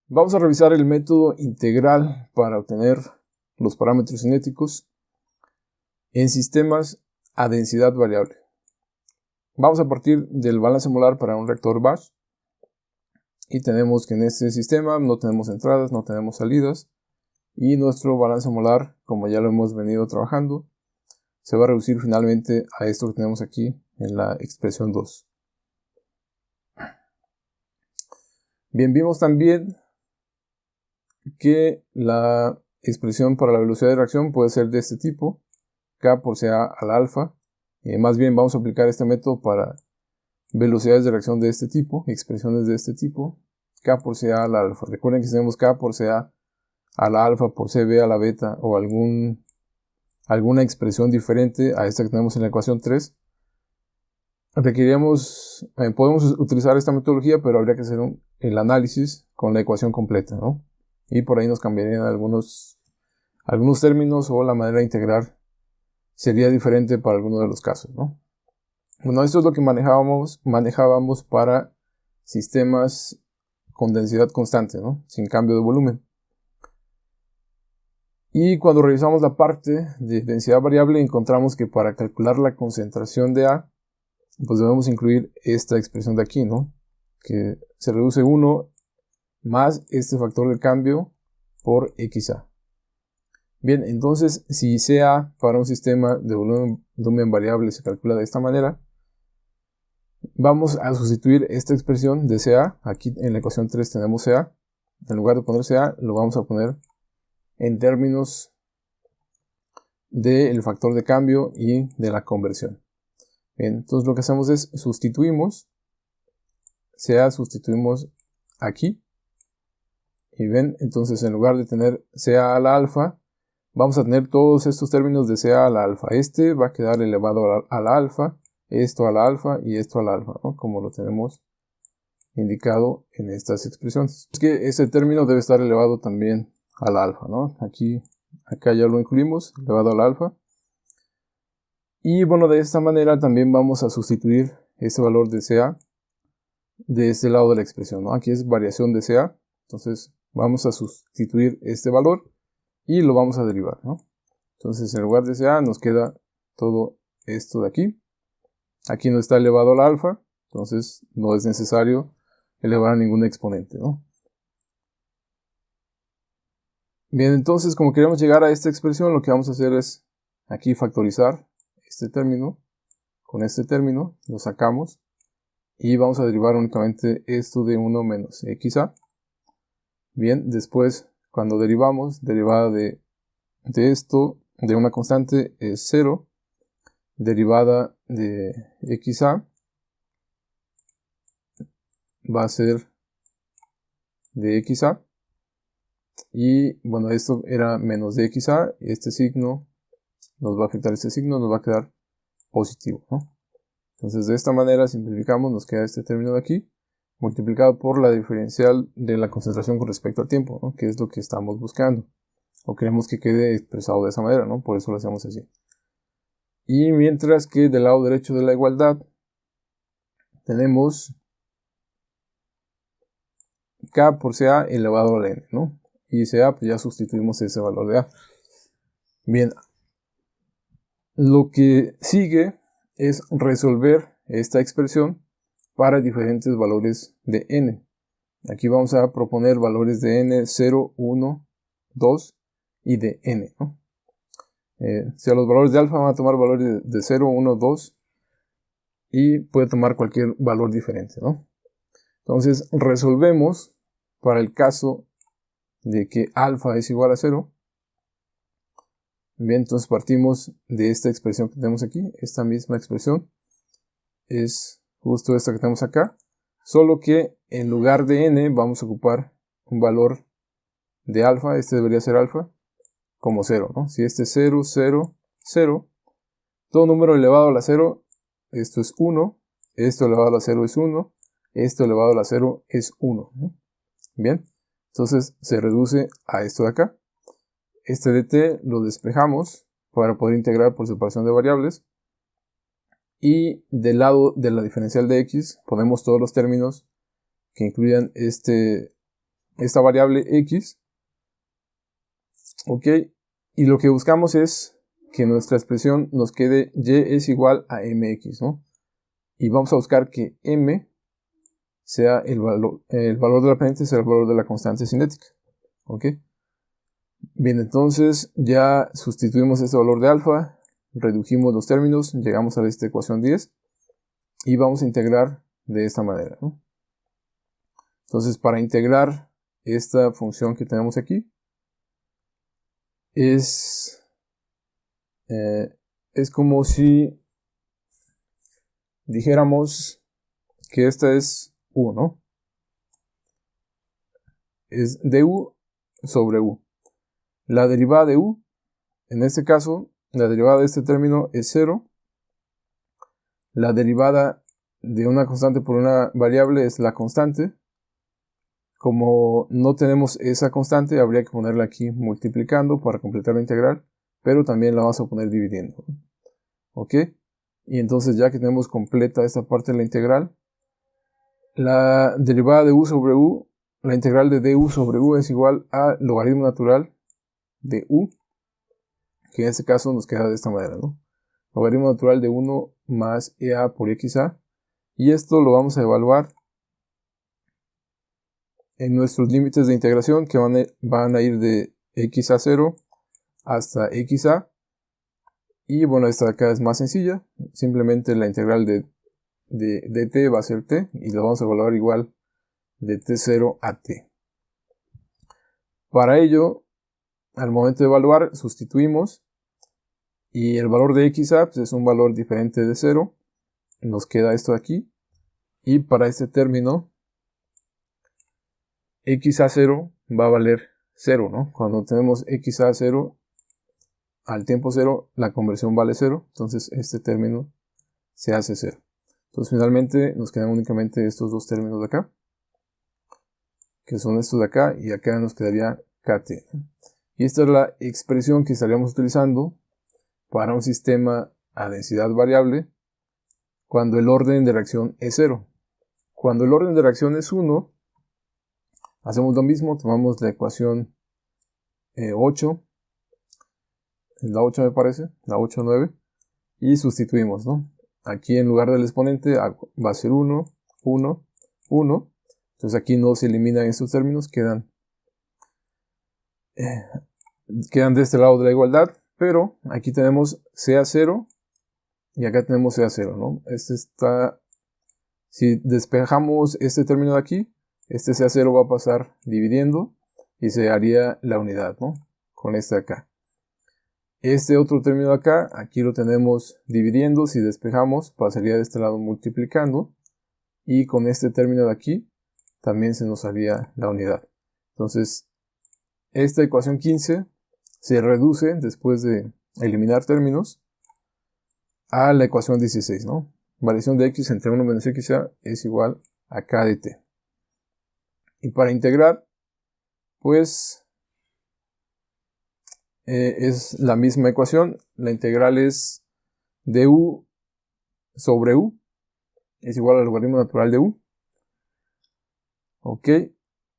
Vamos a revisar el método integral para obtener los parámetros cinéticos en sistemas a densidad variable. Vamos a partir del balance molar para un reactor batch y tenemos que en este sistema no tenemos entradas, no tenemos salidas y nuestro balance molar, como ya lo hemos venido trabajando, se va a reducir finalmente a esto que tenemos aquí en la expresión 2. Bien, vimos también que la expresión para la velocidad de reacción puede ser de este tipo, K por CA al alfa. Más bien vamos a aplicar este método para velocidades de reacción de este tipo, expresiones de este tipo, K por CA al alfa. Recuerden que si tenemos K por CA a la alfa por CB a la beta o alguna expresión diferente a esta que tenemos en la ecuación 3, podemos utilizar esta metodología, pero habría que hacer el análisis con la ecuación completa, ¿no? Y por ahí nos cambiarían algunos términos o la manera de integrar sería diferente para alguno de los casos, ¿no? Bueno, esto es lo que manejábamos para sistemas con densidad constante, ¿no? Sin cambio de volumen. Y cuando revisamos la parte de densidad variable, encontramos que para calcular la concentración de A, pues debemos incluir esta expresión de aquí, ¿no? Que se reduce 1 más este factor de cambio por XA. Bien, entonces si CA para un sistema de volumen variable se calcula de esta manera, vamos a sustituir esta expresión de CA. Aquí en la ecuación 3 tenemos CA. En lugar de poner CA, lo vamos a poner en términos del factor de cambio y de la conversión. Bien, entonces lo que hacemos es sustituimos CA, sustituimos aquí. Y ven, entonces en lugar de tener CA a la alfa, vamos a tener todos estos términos de CA a la alfa. Este va a quedar elevado a la alfa, esto a la alfa y esto a la alfa, ¿no? Como lo tenemos indicado en estas expresiones. Es que ese término debe estar elevado también a la alfa, ¿no? Acá ya lo incluimos, elevado a la alfa. Y bueno, de esta manera también vamos a sustituir este valor de CA de este lado de la expresión, ¿no? Aquí es variación de CA, entonces vamos a sustituir este valor y lo vamos a derivar, ¿no? Entonces en lugar de CA nos queda todo esto de aquí. Aquí no está elevado a la alfa, entonces no es necesario elevar a ningún exponente, ¿no? Bien, entonces como queremos llegar a esta expresión, lo que vamos a hacer es aquí factorizar este término con este término, lo sacamos y vamos a derivar únicamente esto de 1 menos XA. Bien, después cuando derivamos, derivada de esto de una constante es 0, derivada de XA va a ser de XA. Y bueno, esto era menos de XA, y este signo nos va a afectar, este signo nos va a quedar positivo, ¿no? Entonces de esta manera simplificamos, nos queda este término de aquí, multiplicado por la diferencial de la concentración con respecto al tiempo, ¿no? Que es lo que estamos buscando, o queremos que quede expresado de esa manera, ¿no? Por eso lo hacemos así. Y mientras que del lado derecho de la igualdad tenemos K por CA elevado a la N, ¿no? Y CA, pues ya sustituimos ese valor de A. Bien, lo que sigue es resolver esta expresión para diferentes valores de N. Aquí vamos a proponer valores de N 0, 1, 2 y de N, ¿no? Si a los valores de alfa van a tomar valores de 0, 1, 2 y puede tomar cualquier valor diferente, ¿no? Entonces resolvemos para el caso de que alfa es igual a 0. Bien, entonces partimos de esta expresión que tenemos aquí. Esta misma expresión es justo esta que tenemos acá, solo que en lugar de n vamos a ocupar un valor de alfa. Este debería ser alfa como 0, ¿no? Si este es 0, 0, 0, todo número elevado a la 0, esto es 1, esto elevado a la 0 es 1, esto elevado a la 0 es 1, ¿no? Bien, entonces se reduce a esto de acá. Este dt lo despejamos para poder integrar por separación de variables. Y del lado de la diferencial de x ponemos todos los términos que incluyan este esta variable x, ok, y lo que buscamos es que nuestra expresión nos quede y es igual a mx, ¿no? Y vamos a buscar que m sea el valor de la pendiente sea el valor de la constante cinética, ok. Bien, entonces ya sustituimos este valor de alfa, redujimos los términos, llegamos a esta ecuación 10 y vamos a integrar de esta manera, ¿no? Entonces, para integrar esta función que tenemos aquí, es como si dijéramos que esta es u, ¿no? Es du sobre u. La derivada de u, en este caso, la derivada de este término es 0. La derivada de una constante por una variable es la constante. Como no tenemos esa constante, habría que ponerla aquí multiplicando para completar la integral, pero también la vamos a poner dividiendo. ¿Ok? Y entonces, ya que tenemos completa esta parte de la integral, la derivada de u sobre u, la integral de du sobre u es igual a logaritmo natural de u, que en este caso nos queda de esta manera, ¿no? Logaritmo natural de 1 más ea por xa, y esto lo vamos a evaluar en nuestros límites de integración, que van a ir de x a 0 hasta xa. Y bueno, esta de acá es más sencilla, simplemente la integral de t va a ser t, y lo vamos a evaluar igual de t0 a t. Para ello, al momento de evaluar, sustituimos, y el valor de xa pues, es un valor diferente de 0, nos queda esto de aquí, y para este término, xa0 va a valer 0, ¿no? Cuando tenemos xa0 al tiempo 0, la conversión vale 0, entonces este término se hace 0. Entonces finalmente nos quedan únicamente estos dos términos de acá, que son estos de acá, y acá nos quedaría kt. Y esta es la expresión que estaríamos utilizando para un sistema a densidad variable cuando el orden de reacción es 0. Cuando el orden de reacción es 1, hacemos lo mismo, tomamos la ecuación 8, la 8 me parece, la 8, 9, y sustituimos, ¿no? Aquí en lugar del exponente va a ser 1, 1, 1. Entonces aquí no se eliminan estos términos, quedan de este lado de la igualdad, pero aquí tenemos CA0 y acá tenemos CA0, ¿no? Si despejamos este término de aquí, este CA0 va a pasar dividiendo y se haría la unidad, ¿no? Con este de acá. Este otro término de acá, aquí lo tenemos dividiendo, si despejamos pasaría de este lado multiplicando, y con este término de aquí también se nos haría la unidad. Entonces, esta ecuación 15 se reduce, después de eliminar términos, a la ecuación 16, ¿no? Variación de x entre 1 menos xa es igual a k de t. Y para integrar, pues es la misma ecuación. La integral es du sobre u es igual al logaritmo natural de u. Ok,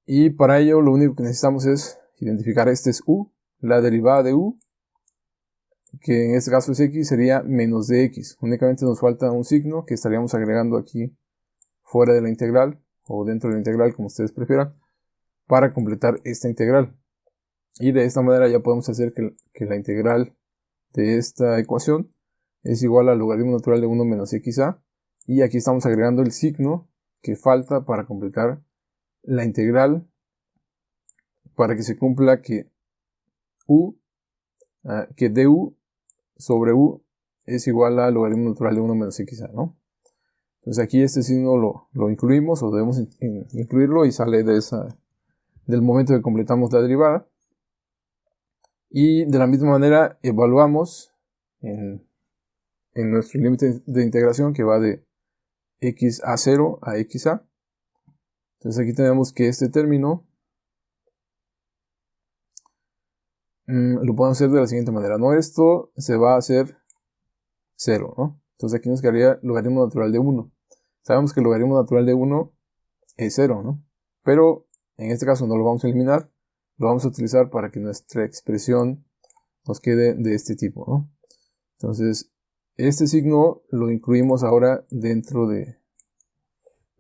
y para ello lo único que necesitamos es identificar este es u, la derivada de u, que en este caso es x, sería menos dx. Únicamente nos falta un signo que estaríamos agregando aquí fuera de la integral, o dentro de la integral, como ustedes prefieran, para completar esta integral. Y de esta manera ya podemos hacer que la integral de esta ecuación es igual al logaritmo natural de 1 menos xa, y aquí estamos agregando el signo que falta para completar la integral, para que se cumpla que du sobre u es igual al logaritmo natural de 1 menos xa, ¿no? Entonces aquí este signo lo incluimos, o debemos incluirlo, y sale del momento que completamos la derivada. Y de la misma manera evaluamos en nuestro límite de integración, que va de x a 0 a xa. Entonces aquí tenemos que este término lo podemos hacer de la siguiente manera, ¿no? Esto se va a hacer 0, ¿no? Entonces aquí nos quedaría logaritmo natural de 1. Sabemos que el logaritmo natural de 1 es 0, ¿no? Pero en este caso no lo vamos a eliminar, lo vamos a utilizar para que nuestra expresión nos quede de este tipo, ¿no? Entonces, este signo lo incluimos ahora dentro de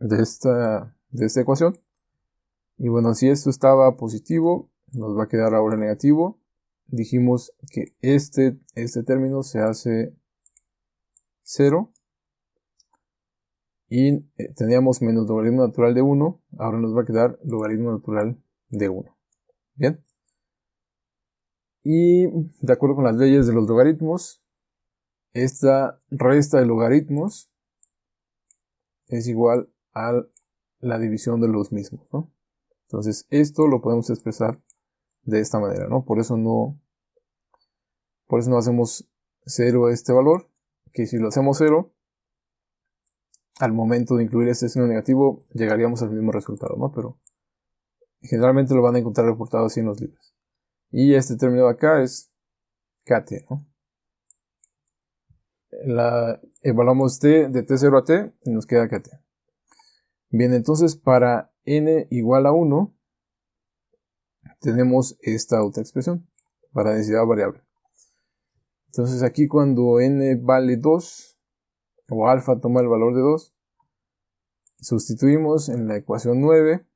esta ecuación. Y bueno, si esto estaba positivo, nos va a quedar ahora negativo. Dijimos que este término se hace 0. Y teníamos menos logaritmo natural de 1. Ahora nos va a quedar logaritmo natural de 1. Bien. Y de acuerdo con las leyes de los logaritmos, esta resta de logaritmos es igual a la división de los mismos, ¿no? Entonces esto lo podemos expresar de esta manera, ¿no? Por eso no hacemos 0 este valor, que si lo hacemos 0, al momento de incluir este signo negativo llegaríamos al mismo resultado, ¿no? Pero generalmente lo van a encontrar reportado así en los libros. Y este término de acá es kt, ¿no? Evaluamos t de t0 a t y nos queda kt. Bien, entonces para n igual a 1 tenemos esta otra expresión para densidad variable. Entonces aquí cuando n vale 2 o alfa toma el valor de 2, sustituimos en la ecuación 9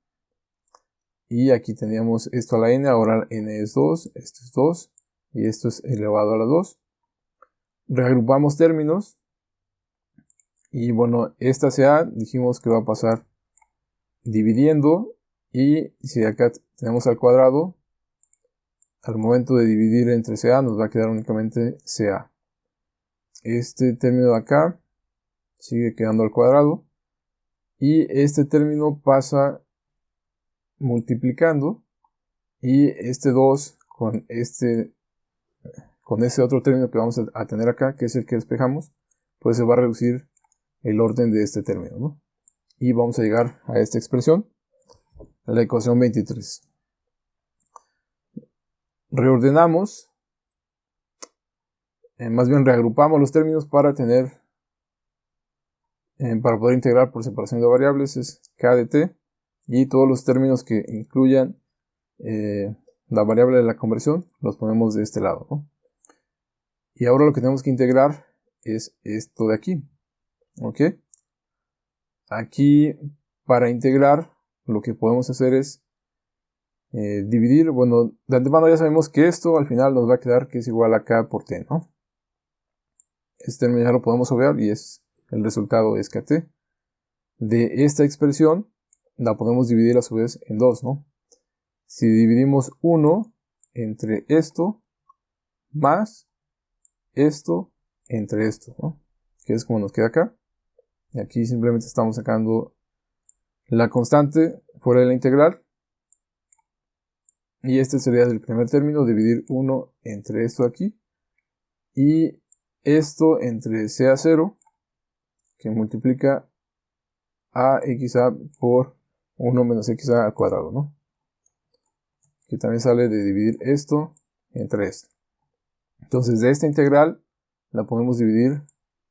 y aquí teníamos esto a la n, ahora n es 2, esto es 2 y esto es elevado a la 2. Reagrupamos términos y bueno, esta CA dijimos que va a pasar dividiendo, y si acá tenemos al cuadrado, al momento de dividir entre CA nos va a quedar únicamente CA. Este término de acá sigue quedando al cuadrado y este término pasa multiplicando, y este 2 con ese otro término que vamos a tener acá, que es el que despejamos, pues se va a reducir el orden de este término, ¿no? Y vamos a llegar a esta expresión, a la ecuación 23. Reordenamos, más bien reagrupamos los términos para poder integrar por separación de variables, es k de t, y todos los términos que incluyan la variable de la conversión los ponemos de este lado, ¿no? Y ahora lo que tenemos que integrar es esto de aquí, ¿ok? Aquí, para integrar, lo que podemos hacer es dividir. Bueno, de antemano ya sabemos que esto al final nos va a quedar que es igual a k por t, ¿no? Este término ya lo podemos obviar y el resultado es kt. De esta expresión la podemos dividir a su vez en 2, ¿no? Si dividimos 1 entre esto más esto entre esto, ¿no? Que es como nos queda acá. Y aquí simplemente estamos sacando la constante fuera de la integral. Y este sería el primer término, dividir 1 entre esto aquí. Y esto entre CA0, que multiplica a xa por 1 menos xa al cuadrado, ¿no? Que también sale de dividir esto entre esto. Entonces de esta integral la podemos dividir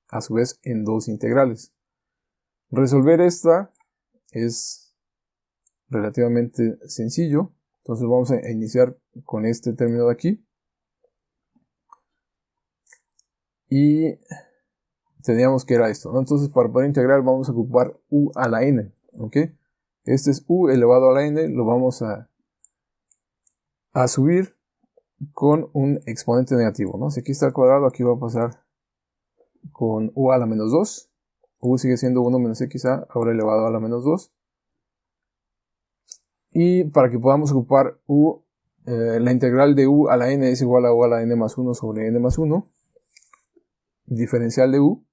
a su vez en dos integrales. Resolver esta es relativamente sencillo. Entonces vamos a iniciar con este término de aquí. Y teníamos que era esto, ¿no? Entonces para poder integrar vamos a ocupar u a la n, ¿ok? Este es u elevado a la n, lo vamos a subir con un exponente negativo, ¿no? Si aquí está al cuadrado, aquí va a pasar con u a la menos 2. U sigue siendo 1 menos xa, ahora elevado a la menos 2. Y para que podamos ocupar u, la integral de u a la n es igual a u a la n más 1 sobre n más 1. Diferencial de u.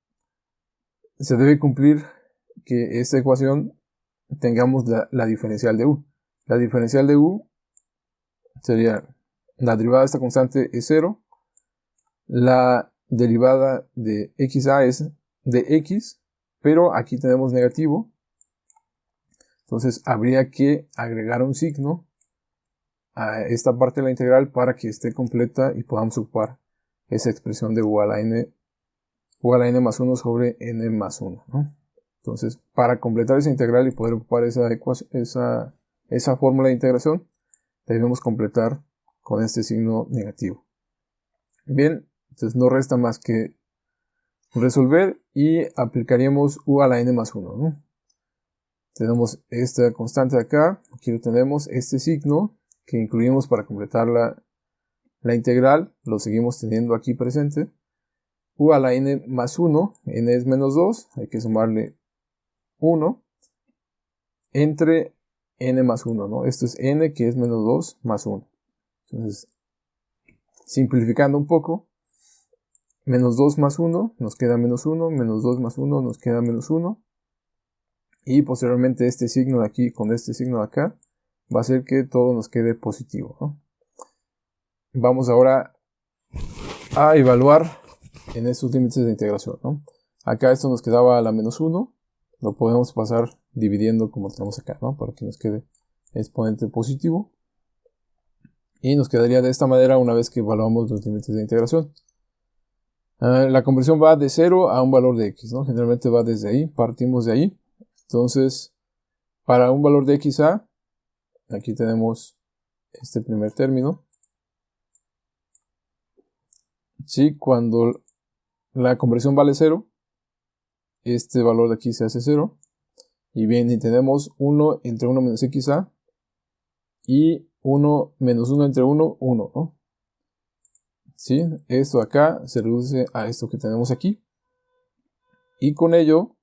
Se debe cumplir que esta ecuación tengamos la diferencial de u. La diferencial de u sería la derivada de esta constante es 0. La derivada de xa es de x, pero aquí tenemos negativo. Entonces habría que agregar un signo a esta parte de la integral para que esté completa y podamos ocupar esa expresión de u a la n más 1 sobre n más 1, ¿no? Entonces, para completar esa integral y poder ocupar esa esa fórmula de integración, debemos completar con este signo negativo. Bien, entonces no resta más que resolver y aplicaríamos u a la n más 1, ¿no? Tenemos esta constante de acá, aquí lo tenemos, este signo que incluimos para completar la integral, lo seguimos teniendo aquí presente. U a la n más 1, n es menos 2, hay que sumarle 1, entre n más 1, ¿no? Esto es n que es menos 2 más 1. Entonces, simplificando un poco, menos 2 más 1 nos queda menos 1, menos 2 más 1 nos queda menos 1. Y posteriormente este signo de aquí con este signo de acá va a hacer que todo nos quede positivo, ¿no? Vamos ahora a evaluar en estos límites de integración, ¿no? Acá esto nos quedaba a la menos 1, lo podemos pasar dividiendo como tenemos acá, ¿no? Para que nos quede exponente positivo. Y nos quedaría de esta manera una vez que evaluamos los límites de integración. La conversión va de 0 a un valor de x, ¿no? Generalmente va desde ahí, partimos de ahí. Entonces, para un valor de xa, aquí tenemos este primer término. Sí, cuando la conversión vale 0, este valor de aquí se hace 0. Y bien, y tenemos 1 entre 1 menos xa y 1 menos 1 entre 1, 1, ¿no? ¿Sí? Esto de acá se reduce a esto que tenemos aquí. Y con ello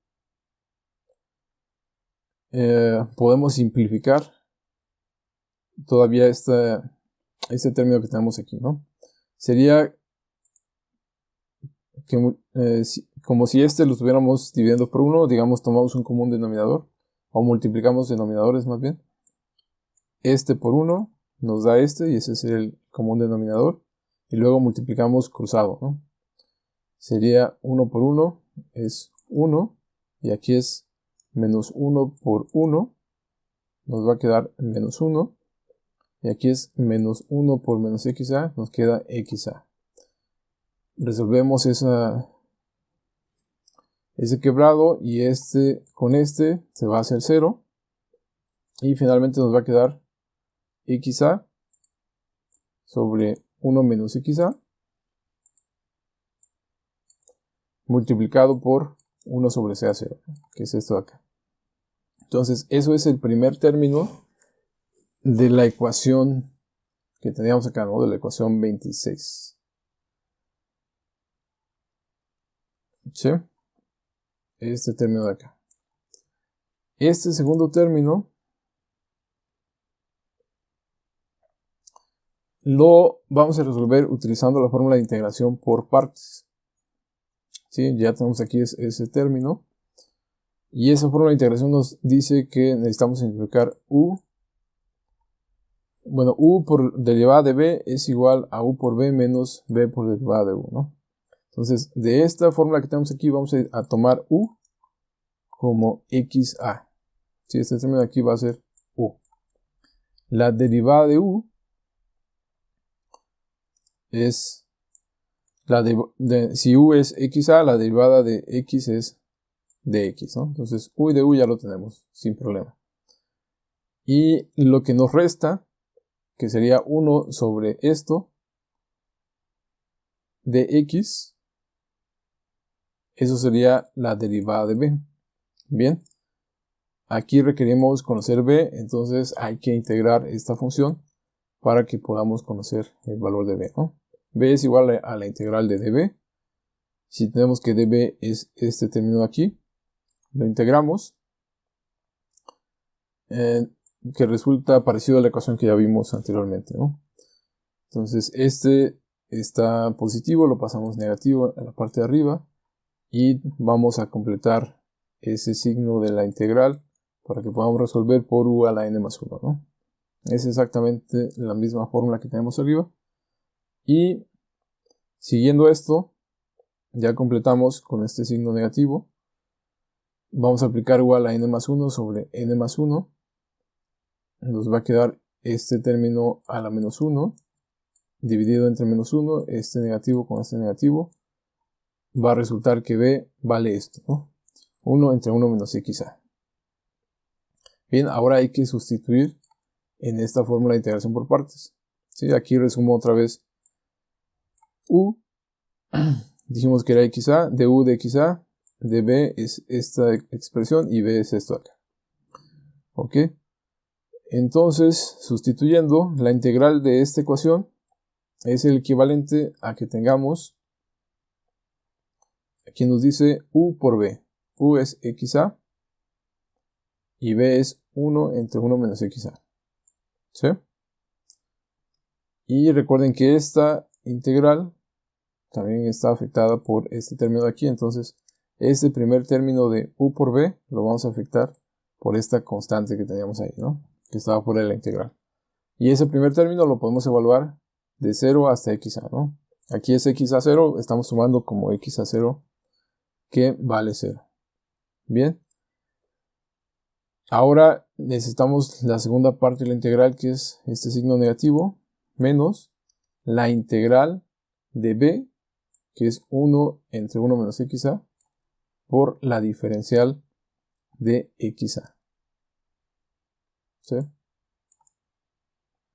podemos simplificar todavía este término que tenemos aquí, ¿no? Sería que, como si este lo estuviéramos dividiendo por 1, digamos, tomamos un común denominador, o multiplicamos denominadores más bien. Este por 1 nos da este, y ese es el común denominador, y luego multiplicamos cruzado, ¿no? Sería 1 por 1 es 1, y aquí es menos 1 por 1, nos va a quedar menos 1, y aquí es menos 1 por menos xa, nos queda xa. Resolvemos ese quebrado, y este con este se va a hacer 0, y finalmente nos va a quedar xa sobre 1 menos xa multiplicado por 1 sobre CA0, que es esto de acá. Entonces, eso es el primer término de la ecuación que teníamos acá, ¿no? De la ecuación 26. ¿Sí? Este término de acá. Este segundo término lo vamos a resolver utilizando la fórmula de integración por partes. ¿Sí? Ya tenemos aquí ese término. Y esa fórmula de integración nos dice que necesitamos simplificar u. Bueno, u por derivada de b es igual a u por b menos b por derivada de u, ¿no? Entonces, de esta fórmula que tenemos aquí vamos a tomar u como xa. ¿Sí? Este término de aquí va a ser u. La derivada de u es si u es xa, la derivada de x es dx, ¿no? Entonces, u y de u ya lo tenemos sin problema. Y lo que nos resta, que sería 1 sobre esto de x, eso sería la derivada de b. Bien, aquí requerimos conocer b, entonces hay que integrar esta función para que podamos conocer el valor de b, ¿no? b es igual a la integral de db. Si tenemos que db es este término de aquí, lo integramos, que resulta parecido a la ecuación que ya vimos anteriormente, ¿no? Entonces este está positivo, lo pasamos negativo en la parte de arriba y vamos a completar ese signo de la integral para que podamos resolver por u a la n más 1, ¿no? Es exactamente la misma fórmula que tenemos arriba. Y siguiendo esto, ya completamos con este signo negativo. Vamos a aplicar u a la n más 1 sobre n más 1. Nos va a quedar este término a la menos 1, dividido entre menos 1, este negativo con este negativo. Va a resultar que b vale esto, ¿no? 1 entre 1 menos xa. Bien, ahora hay que sustituir en esta fórmula de integración por partes. ¿Sí? Aquí resumo otra vez. U, dijimos que era XA, de U de XA, de B es esta expresión y B es esto acá. ¿Ok? Entonces, sustituyendo, la integral de esta ecuación es el equivalente a que tengamos, aquí nos dice U por B. U es XA y B es 1 entre 1 menos XA. ¿Sí? Y recuerden que esta integral también está afectada por este término de aquí. Entonces, este primer término de U por B lo vamos a afectar por esta constante que teníamos ahí, ¿no? Que estaba fuera de la integral. Y ese primer término lo podemos evaluar de 0 hasta XA, ¿no? Aquí es XA0, estamos sumando como XA0 que vale 0. Bien. Ahora necesitamos la segunda parte de la integral, que es este signo negativo, menos la integral de B, que es 1 entre 1 menos XA, por la diferencial de XA. ¿Sí?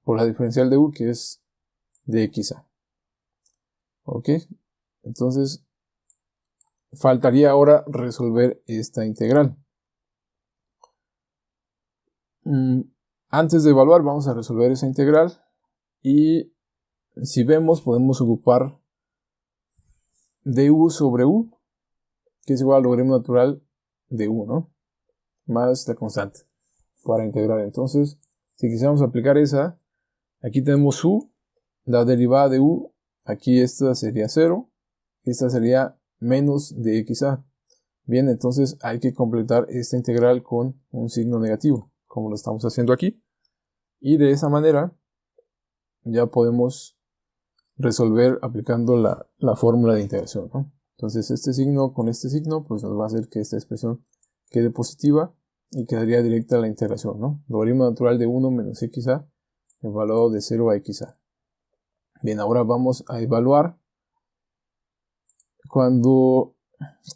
Por la diferencial de U, que es de XA. ¿Ok? Entonces, faltaría ahora resolver esta integral. Antes de evaluar, vamos a resolver esa integral. Y si vemos, podemos ocupar du sobre u, que es igual al logaritmo natural de u, ¿no? Más la constante para integrar. Entonces, si quisiéramos aplicar esa, aquí tenemos u, la derivada de u, aquí esta sería 0, esta sería menos de XA. Bien, entonces hay que completar esta integral con un signo negativo, como lo estamos haciendo aquí. Y de esa manera ya podemos resolver aplicando la fórmula de integración, ¿no? Entonces este signo con este signo pues nos va a hacer que esta expresión quede positiva y quedaría directa la integración, ¿no? Logaritmo natural de 1 menos XA evaluado de 0 a XA. Bien, ahora vamos a evaluar. Cuando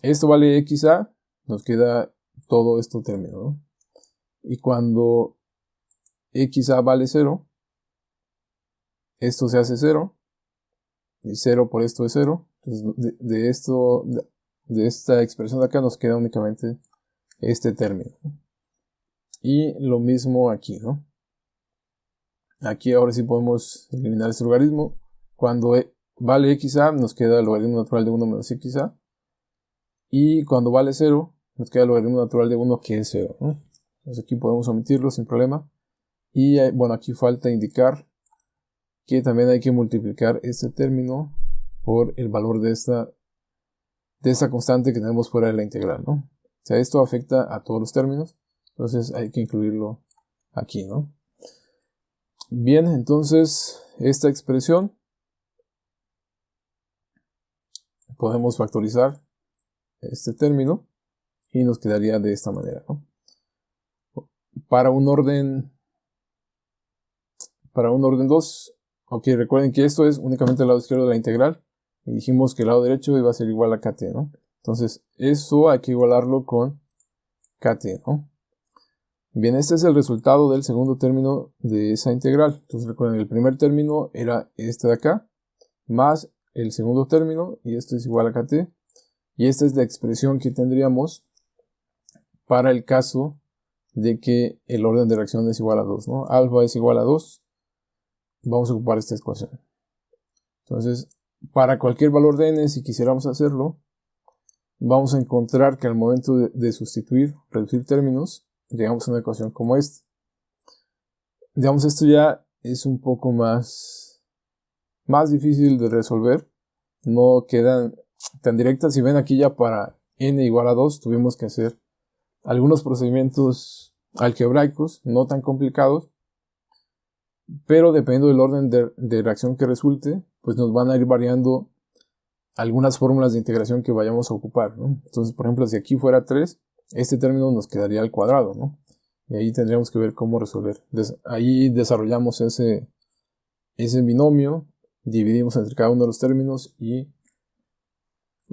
esto vale XA, nos queda todo esto término, ¿no? Y cuando XA vale 0, esto se hace 0, y 0 por esto es 0. Entonces de esta expresión de acá nos queda únicamente este término, ¿no? Y lo mismo aquí, ¿no? Aquí ahora sí podemos eliminar este logaritmo. Cuando vale XA, nos queda el logaritmo natural de 1 menos XA. Y cuando vale 0, nos queda el logaritmo natural de 1, que es 0, ¿no? Entonces aquí podemos omitirlo sin problema. Y bueno, aquí falta indicar que también hay que multiplicar este término por el valor de esta constante que tenemos fuera de la integral, ¿no? O sea, esto afecta a todos los términos, entonces hay que incluirlo aquí, ¿no? Bien, entonces esta expresión podemos factorizar este término y nos quedaría de esta manera, ¿no? Para un orden 2, ok, recuerden que esto es únicamente el lado izquierdo de la integral y dijimos que el lado derecho iba a ser igual a kt, ¿no? Entonces eso hay que igualarlo con kt, ¿no? Bien, este es el resultado del segundo término de esa integral. Entonces recuerden, el primer término era este de acá, más el segundo término, y esto es igual a kt. Y esta es la expresión que tendríamos para el caso de que el orden de reacción es igual a 2, ¿no? Alfa es igual a 2. Vamos a ocupar esta ecuación. Entonces, para cualquier valor de n, si quisiéramos hacerlo, vamos a encontrar que al momento de sustituir, reducir términos, llegamos a una ecuación como esta. Digamos, esto ya es un poco más difícil de resolver. No quedan tan directas. Si ven aquí ya para n igual a 2, tuvimos que hacer algunos procedimientos algebraicos, no tan complicados, pero dependiendo del orden de reacción que resulte, pues nos van a ir variando algunas fórmulas de integración que vayamos a ocupar, ¿no? Entonces, por ejemplo, si aquí fuera 3, este término nos quedaría al cuadrado, ¿no? Y ahí tendríamos que ver cómo resolver. Ahí desarrollamos ese binomio, dividimos entre cada uno de los términos y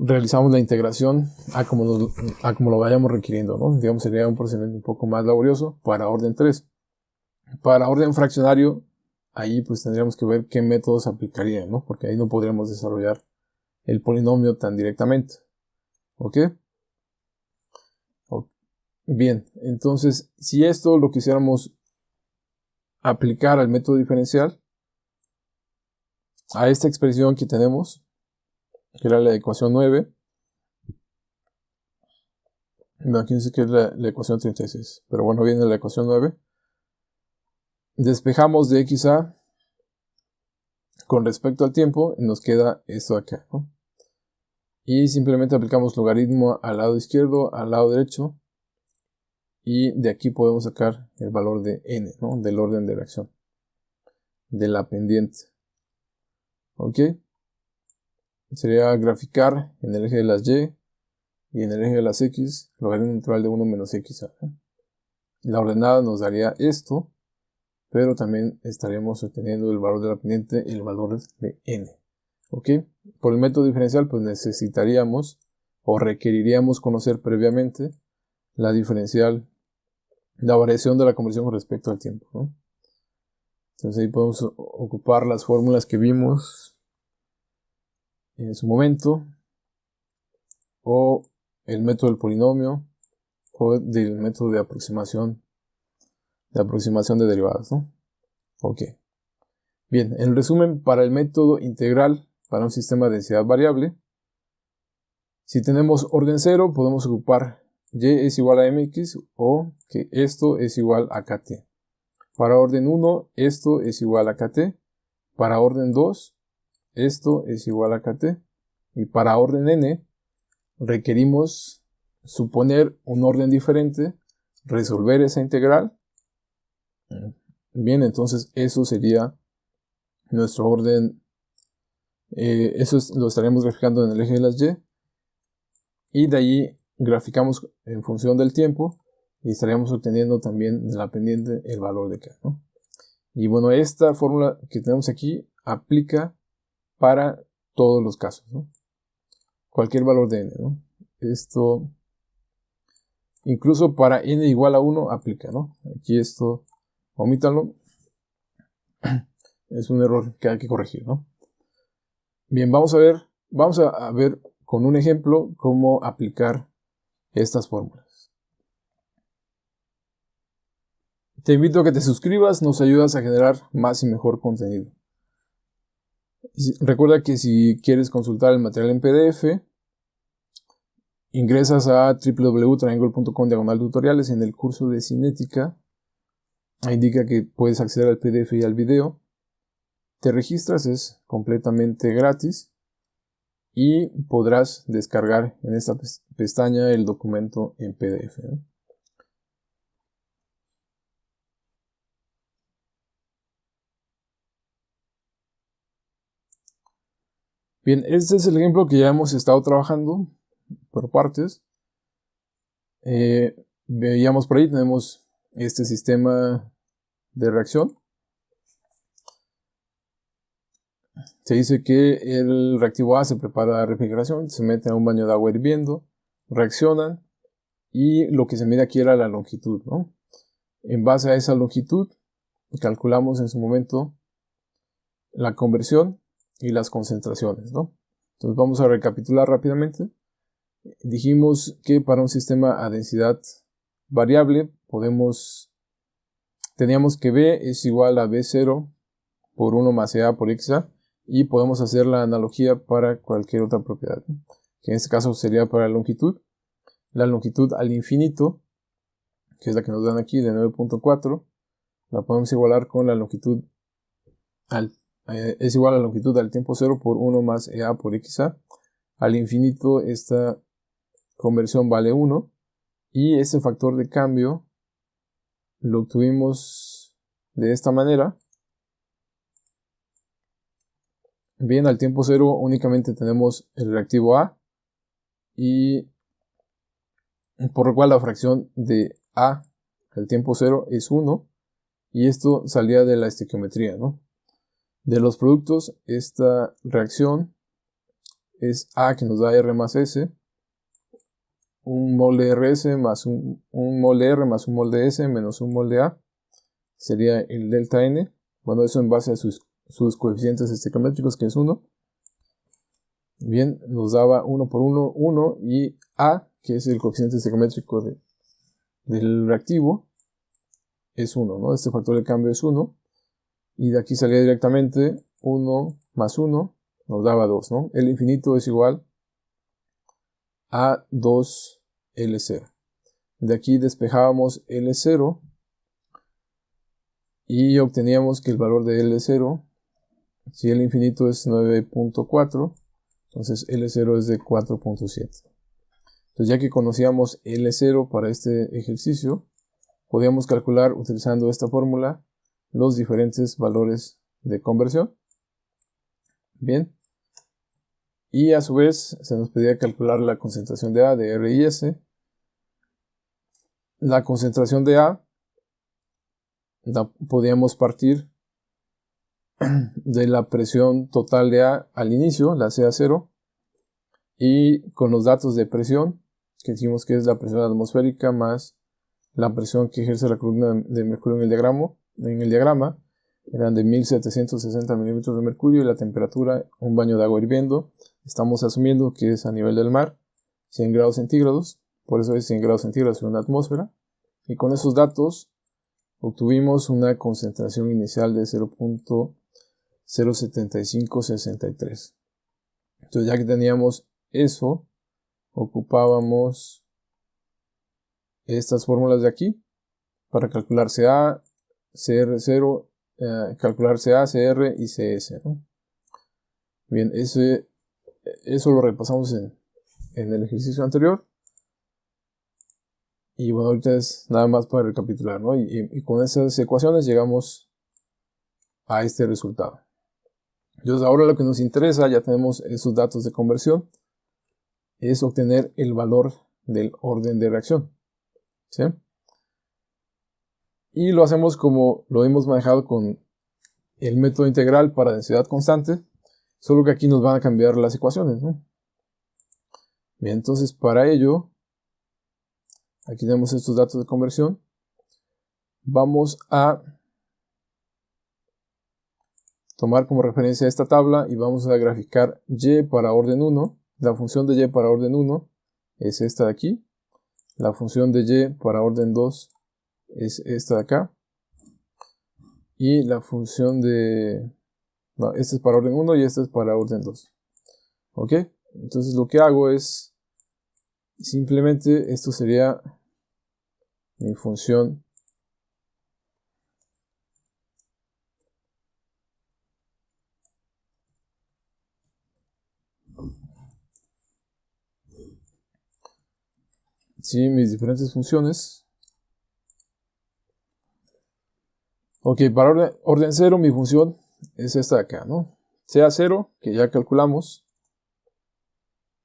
realizamos la integración a como lo vayamos requiriendo, ¿no? Digamos, sería un procedimiento un poco más laborioso para orden 3. Para orden fraccionario, ahí pues tendríamos que ver qué métodos aplicarían, ¿no? Porque ahí no podríamos desarrollar el polinomio tan directamente. ¿Ok? Bien, entonces, si esto lo quisiéramos aplicar al método diferencial, a esta expresión que tenemos, que era la ecuación 9, no, aquí dice que es la ecuación 36, pero bueno, viene la ecuación 9, despejamos de x a con respecto al tiempo y nos queda esto acá, ¿no? Y simplemente aplicamos logaritmo al lado izquierdo, al lado derecho, y de aquí podemos sacar el valor de n, ¿no? Del orden de la acción, de la pendiente. ¿Ok? Sería graficar en el eje de las y y en el eje de las x, logaritmo natural de 1 menos x a, ¿no? La ordenada nos daría esto, pero también estaríamos obteniendo el valor de la pendiente y el valor de n. ¿Ok? Por el método diferencial, pues necesitaríamos o requeriríamos conocer previamente la diferencial, la variación de la conversión con respecto al tiempo, ¿no? Entonces ahí podemos ocupar las fórmulas que vimos en su momento, o el método del polinomio, o del método de aproximación de derivadas, ¿no? Ok. Bien, en resumen, para el método integral para un sistema de densidad variable, si tenemos orden 0, podemos ocupar y es igual a mx o que esto es igual a kt. Para orden 1, esto es igual a kt. Para orden 2, esto es igual a kt. Y para orden n, requerimos suponer un orden diferente, resolver esa integral. Bien, entonces eso sería nuestro orden. Lo estaremos graficando en el eje de las y. Y de ahí graficamos en función del tiempo y estaríamos obteniendo también de la pendiente el valor de k, ¿no? Y bueno, esta fórmula que tenemos aquí aplica para todos los casos, ¿no? Cualquier valor de n, ¿no? Esto, incluso para n igual a 1 aplica, ¿no? Aquí esto, omítanlo. Es un error que hay que corregir, ¿no? Bien, vamos a ver con un ejemplo cómo aplicar estas fórmulas. Te invito a que te suscribas, nos ayudas a generar más y mejor contenido. Recuerda que si quieres consultar el material en PDF, ingresas a www.triangle.com/tutoriales en el curso de cinética. Indica que puedes acceder al PDF y al video. Te registras, es completamente gratis y podrás descargar en esta pestaña el documento en PDF, ¿no? Bien, este es el ejemplo que ya hemos estado trabajando por partes. Veíamos por ahí, tenemos este sistema de reacción. Se dice que el reactivo A se prepara a refrigeración, se mete a un baño de agua hirviendo, reaccionan y lo que se mide aquí era la longitud, ¿no? En base a esa longitud calculamos en su momento la conversión y las concentraciones, ¿no? Entonces vamos a recapitular rápidamente. Dijimos que para un sistema a densidad variable teníamos que B es igual a B0 por 1 más EA por XA, y podemos hacer la analogía para cualquier otra propiedad, ¿no? Que en este caso sería para la longitud al infinito, que es la que nos dan aquí de 9.4, la podemos igualar con la longitud es igual a la longitud al tiempo 0 por 1 más EA por XA. Al infinito esta conversión vale 1 y ese factor de cambio lo obtuvimos de esta manera. Bien, al tiempo 0 únicamente tenemos el reactivo A, y por lo cual la fracción de A al tiempo 0 es 1, y esto salía de la estequiometría, ¿no? De los productos, esta reacción es A, que nos da R más S, un mol de RS más un mol de R más un mol de S menos un mol de A, sería el delta n. Bueno, eso en base a sus coeficientes estequiométricos, que es 1. Bien, nos daba 1 por 1, 1, y A, que es el coeficiente estequiométrico del reactivo, es 1, ¿no? Este factor de cambio es 1, y de aquí salía directamente 1 más 1, nos daba 2, ¿no? L infinito es igual a 2L0. De aquí despejábamos L0, y obteníamos que el valor de L0, si L infinito es 9.4, entonces L0 es de 4.7. Entonces, ya que conocíamos L0 para este ejercicio, podíamos calcular, utilizando esta fórmula, los diferentes valores de conversión. Bien. Y a su vez, se nos pedía calcular la concentración de A, de R y S. La concentración de A podíamos partir de la presión total de A al inicio, la CA0, y con los datos de presión, que dijimos que es la presión atmosférica más la presión que ejerce la columna de mercurio en el diagrama, eran de 1760 milímetros de mercurio, y la temperatura, un baño de agua hirviendo, estamos asumiendo que es a nivel del mar, 100 grados centígrados, por eso es 100 grados centígrados en una atmósfera, y con esos datos obtuvimos una concentración inicial de 0.07563. Entonces, ya que teníamos eso, ocupábamos estas fórmulas de aquí para calcular CA, CR0, calcular CA, CR y CS, ¿no? Bien, eso lo repasamos en el ejercicio anterior. Y bueno, ahorita es nada más para recapitular, ¿no? Y con esas ecuaciones llegamos a este resultado. Entonces, ahora lo que nos interesa, ya tenemos esos datos de conversión, es obtener el valor del orden de reacción, ¿sí? Y lo hacemos como lo hemos manejado con el método integral para densidad constante, solo que aquí nos van a cambiar las ecuaciones, ¿no? Bien, entonces para ello, aquí tenemos estos datos de conversión. Vamos a tomar como referencia esta tabla y vamos a graficar y para orden 1. La función de y para orden 1 es esta de aquí. La función de y para orden 2 es esta de acá. Y la función de... No, esta es para orden 1 y esta es para orden 2. ¿Ok? Entonces lo que hago es... Simplemente esto sería mi función mis diferentes funciones. Ok, para orden 0 mi función es esta de acá, ¿no? Sea 0, que ya calculamos,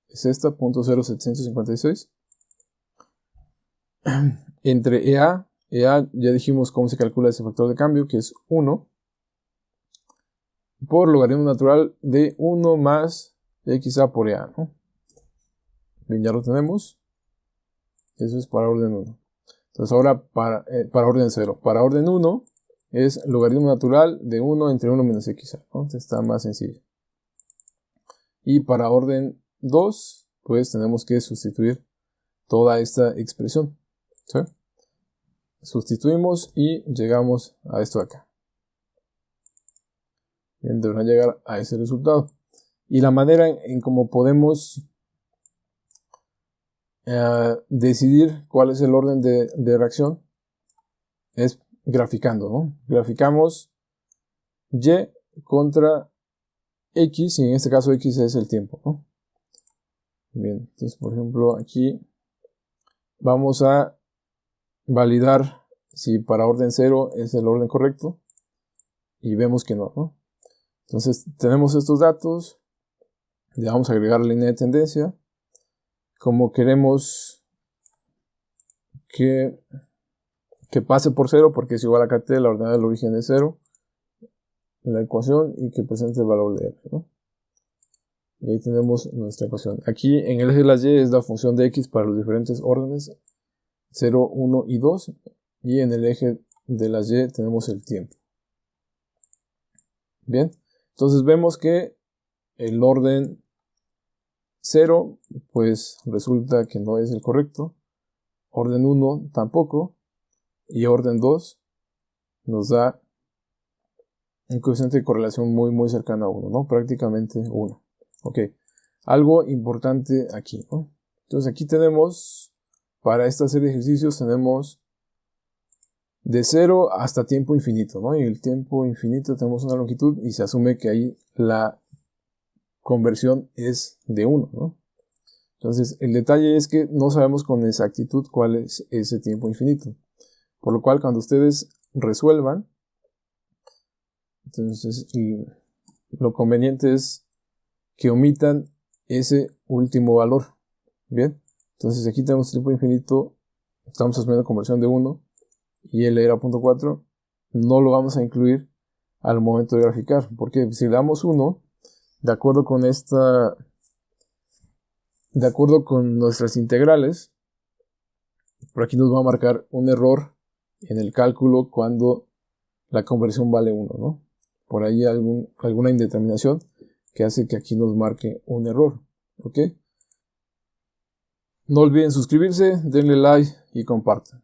es esta, 0.0756. Entre EA ya dijimos cómo se calcula ese factor de cambio, que es 1, por logaritmo natural de 1 más XA por EA, ¿no? Bien, ya lo tenemos. Eso es para orden 1. Entonces ahora para orden 0. Para orden 1 es logaritmo natural de 1 entre 1 menos XA, ¿no? Entonces está más sencillo. Y para orden 2, pues tenemos que sustituir toda esta expresión, ¿sí? Sustituimos y llegamos a esto de acá. Bien, deberán llegar a ese resultado. Y la manera en cómo podemos decidir cuál es el orden de reacción es graficando, ¿no? Graficamos y contra x, y en este caso x es el tiempo, ¿no? Bien, entonces por ejemplo aquí vamos a validar si para orden 0 es el orden correcto, y vemos que no, ¿no? Entonces tenemos estos datos, le vamos a agregar la línea de tendencia. Como queremos que pase por 0, porque es igual a KT, la ordenada del origen es 0, en la ecuación, y que presente el valor de R, ¿no? Y ahí tenemos nuestra ecuación. Aquí en el eje de las Y es la función de X para los diferentes órdenes 0, 1 y 2, y en el eje de las y tenemos el tiempo. Bien, entonces vemos que el orden 0, pues resulta que no es el correcto. Orden 1 tampoco. Y orden 2 nos da un coeficiente de correlación muy cercano a 1, ¿no? Prácticamente 1. Ok, algo importante aquí, ¿no? Entonces aquí tenemos, para esta serie de ejercicios tenemos de 0 hasta tiempo infinito, ¿no? Y el tiempo infinito tenemos una longitud y se asume que ahí la conversión es de 1, ¿no? Entonces el detalle es que no sabemos con exactitud cuál es ese tiempo infinito. Por lo cual cuando ustedes resuelvan, entonces lo conveniente es que omitan ese último valor. Bien, entonces aquí tenemos tiempo infinito, estamos asumiendo conversión de 1 y L era 0.4, no lo vamos a incluir al momento de graficar, porque si le damos 1, de acuerdo con nuestras integrales, por aquí nos va a marcar un error en el cálculo cuando la conversión vale 1, ¿no? Por ahí alguna indeterminación que hace que aquí nos marque un error, ¿ok? No olviden suscribirse, denle like y compartan.